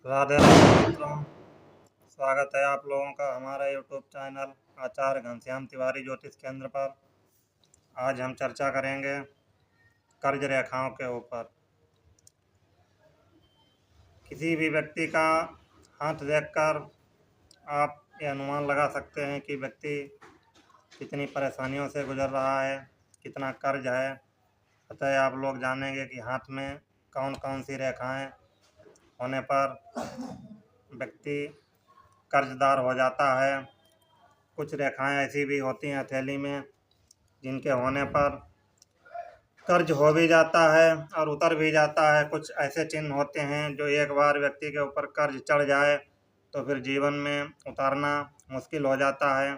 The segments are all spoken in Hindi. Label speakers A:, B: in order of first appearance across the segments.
A: राधे राधे मित्रों। स्वागत है आप लोगों का हमारा यूट्यूब चैनल आचार्य घनश्याम तिवारी ज्योतिष केंद्र पर। आज हम चर्चा करेंगे कर्ज रेखाओं के ऊपर। किसी भी व्यक्ति का हाथ देखकर आप ये अनुमान लगा सकते हैं कि व्यक्ति कितनी परेशानियों से गुजर रहा है, कितना कर्ज है। अतः आप लोग जानेंगे कि हाथ में कौन कौन सी रेखाएं होने पर व्यक्ति कर्जदार हो जाता है। कुछ रेखाएं ऐसी भी होती हैं हथेली में जिनके होने पर कर्ज हो भी जाता है और उतर भी जाता है। कुछ ऐसे चिन्ह होते हैं जो एक बार व्यक्ति के ऊपर कर्ज चढ़ जाए तो फिर जीवन में उतारना मुश्किल हो जाता है।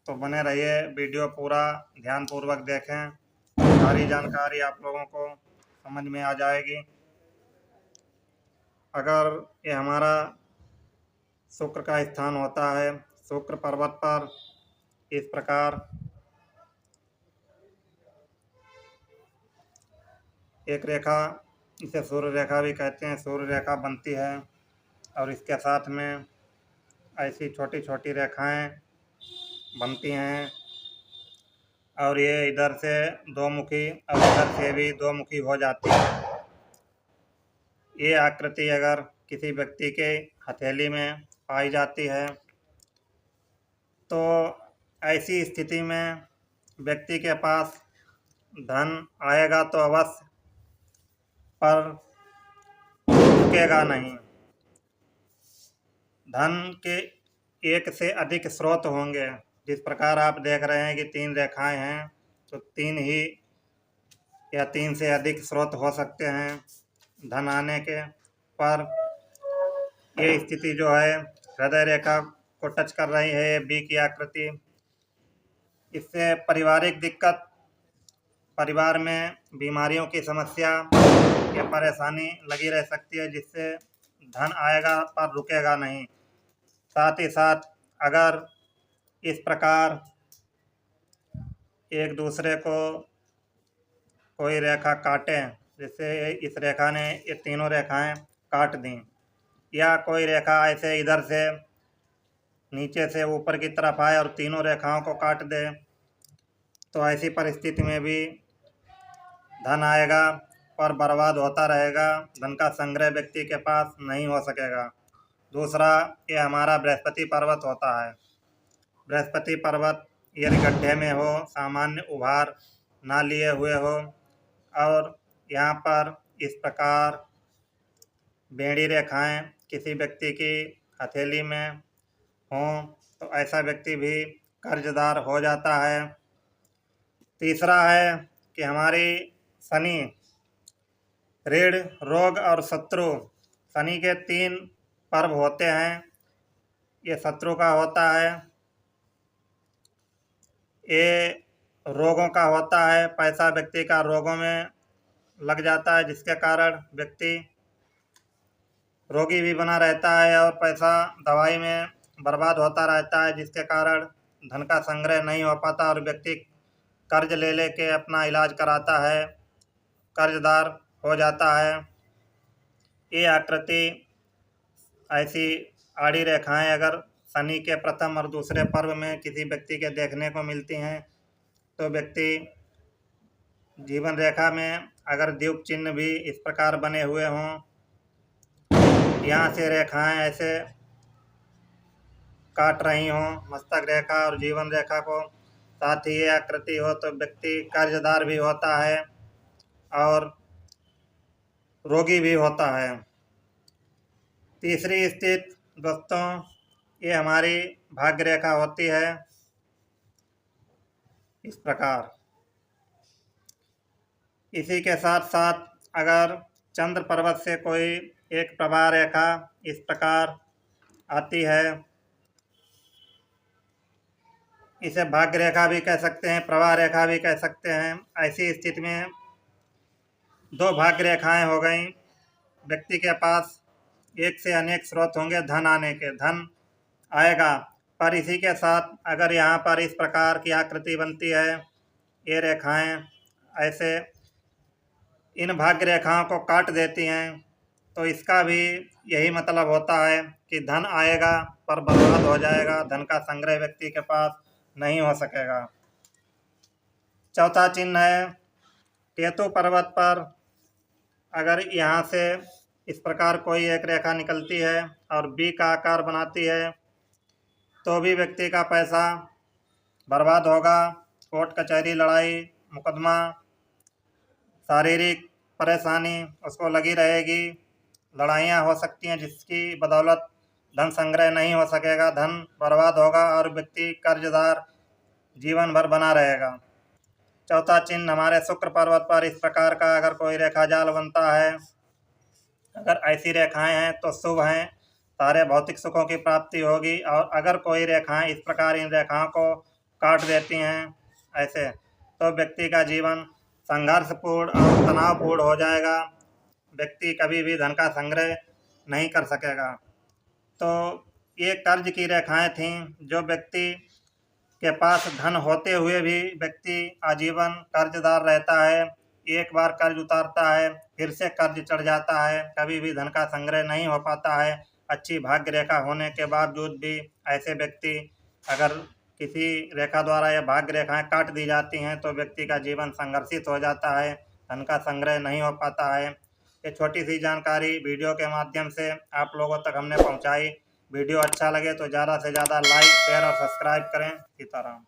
A: तो बने रहिए, वीडियो पूरा ध्यानपूर्वक देखें, सारी जानकारी आप लोगों को समझ में आ जाएगी। अगर ये हमारा शुक्र का स्थान होता है, शुक्र पर्वत पर इस प्रकार एक रेखा, इसे सूर्य रेखा भी कहते हैं, सूर्य रेखा बनती है और इसके साथ में ऐसी छोटी छोटी रेखाएं बनती हैं और ये इधर से दो मुखी और इधर से भी दो मुखी हो जाती है। ये आकृति अगर किसी व्यक्ति के हथेली में पाई जाती है तो ऐसी स्थिति में व्यक्ति के पास धन आएगा तो अवश्य, पर रुकेगा नहीं। धन के एक से अधिक स्रोत होंगे। जिस प्रकार आप देख रहे हैं कि 3 रेखाएं हैं, तो 3 ही या 3 से अधिक स्रोत हो सकते हैं धन आने के। पर ये स्थिति जो है हृदय रेखा को टच कर रही है, ये बी की आकृति। इससे पारिवारिक दिक्कत, परिवार में बीमारियों की समस्या या परेशानी लगी रह सकती है, जिससे धन आएगा पर रुकेगा नहीं। साथ ही साथ अगर इस प्रकार एक दूसरे को कोई रेखा काटे, जैसे इस रेखा ने ये तीनों रेखाएं काट दी, या कोई रेखा ऐसे इधर से नीचे से ऊपर की तरफ आए और तीनों रेखाओं को काट दे, तो ऐसी परिस्थिति में भी धन आएगा पर बर्बाद होता रहेगा। धन का संग्रह व्यक्ति के पास नहीं हो सकेगा। दूसरा, ये हमारा बृहस्पति पर्वत होता है। बृहस्पति पर्वत यदि गड्ढे में हो, सामान्य उभार ना लिए हुए हो और यहाँ पर इस प्रकार बेड़ी रेखाएं किसी व्यक्ति की हथेली में हों, तो ऐसा व्यक्ति भी कर्जदार हो जाता है। तीसरा है कि हमारी शनि, ऋण, रोग और शत्रु, शनि के 3 पर्व होते हैं। ये शत्रु का होता है, ये रोगों का होता है। पैसा व्यक्ति का रोगों में लग जाता है, जिसके कारण व्यक्ति रोगी भी बना रहता है और पैसा दवाई में बर्बाद होता रहता है, जिसके कारण धन का संग्रह नहीं हो पाता और व्यक्ति कर्ज ले लेके अपना इलाज कराता है, कर्जदार हो जाता है। ये आकृति, ऐसी आड़ी रेखाएं अगर शनि के प्रथम और दूसरे पर्व में किसी व्यक्ति के देखने को मिलती हैं, तो व्यक्ति जीवन रेखा में अगर द्वीप चिन्ह भी इस प्रकार बने हुए हों, यहाँ से रेखाएं ऐसे काट रही हों मस्तक रेखा और जीवन रेखा को, साथ ही ये आकृति हो, तो व्यक्ति कर्जदार भी होता है और रोगी भी होता है। तीसरी स्थिति दोस्तों, ये हमारी भाग्य रेखा होती है इस प्रकार। इसी के साथ साथ अगर चंद्र पर्वत से कोई एक प्रभा रेखा इस प्रकार आती है, इसे भाग्य रेखा भी कह सकते हैं, प्रवाह रेखा भी कह सकते हैं। ऐसी स्थिति में 2 भाग्य रेखाएं हो गई। व्यक्ति के पास एक से अनेक स्रोत होंगे धन आने के, धन आएगा, पर इसी के साथ अगर यहाँ पर इस प्रकार की आकृति बनती है, ये रेखाएं ऐसे इन भाग्य रेखाओं को काट देती हैं, तो इसका भी यही मतलब होता है कि धन आएगा पर बर्बाद हो जाएगा, धन का संग्रह व्यक्ति के पास नहीं हो सकेगा। चौथा चिन्ह है केतु पर्वत पर अगर यहाँ से इस प्रकार कोई एक रेखा निकलती है और बी का आकार बनाती है तो भी व्यक्ति का पैसा बर्बाद होगा। कोर्ट कचहरी, लड़ाई मुकदमा, शारीरिक परेशानी उसको लगी रहेगी, लड़ाइयाँ हो सकती हैं जिसकी बदौलत धन संग्रह नहीं हो सकेगा, धन बर्बाद होगा और व्यक्ति कर्जदार जीवन भर बना रहेगा। चौथा चिन्ह हमारे शुक्र पर्वत पर इस प्रकार का अगर कोई रेखा जाल बनता है, अगर ऐसी रेखाएं हैं तो शुभ हैं, सारे भौतिक सुखों की प्राप्ति होगी। और अगर कोई रेखाएं इस प्रकार इन रेखाओं को काट देती हैं ऐसे, तो व्यक्ति का जीवन संघर्षपूर्ण और तनावपूर्ण हो जाएगा, व्यक्ति कभी भी धन का संग्रह नहीं कर सकेगा। तो ये कर्ज की रेखाएं थीं जो व्यक्ति के पास धन होते हुए भी व्यक्ति आजीवन कर्जदार रहता है, एक बार कर्ज उतारता है फिर से कर्ज चढ़ जाता है, कभी भी धन का संग्रह नहीं हो पाता है। अच्छी भाग्य रेखा होने के बावजूद भी ऐसे व्यक्ति अगर किसी रेखा द्वारा या भाग्य रेखाएं काट दी जाती हैं तो व्यक्ति का जीवन संघर्षित हो जाता है, धन का संग्रह नहीं हो पाता है। ये छोटी सी जानकारी वीडियो के माध्यम से आप लोगों तक हमने पहुंचाई। वीडियो अच्छा लगे तो ज़्यादा से ज़्यादा लाइक, शेयर और सब्सक्राइब करें। सीताराम।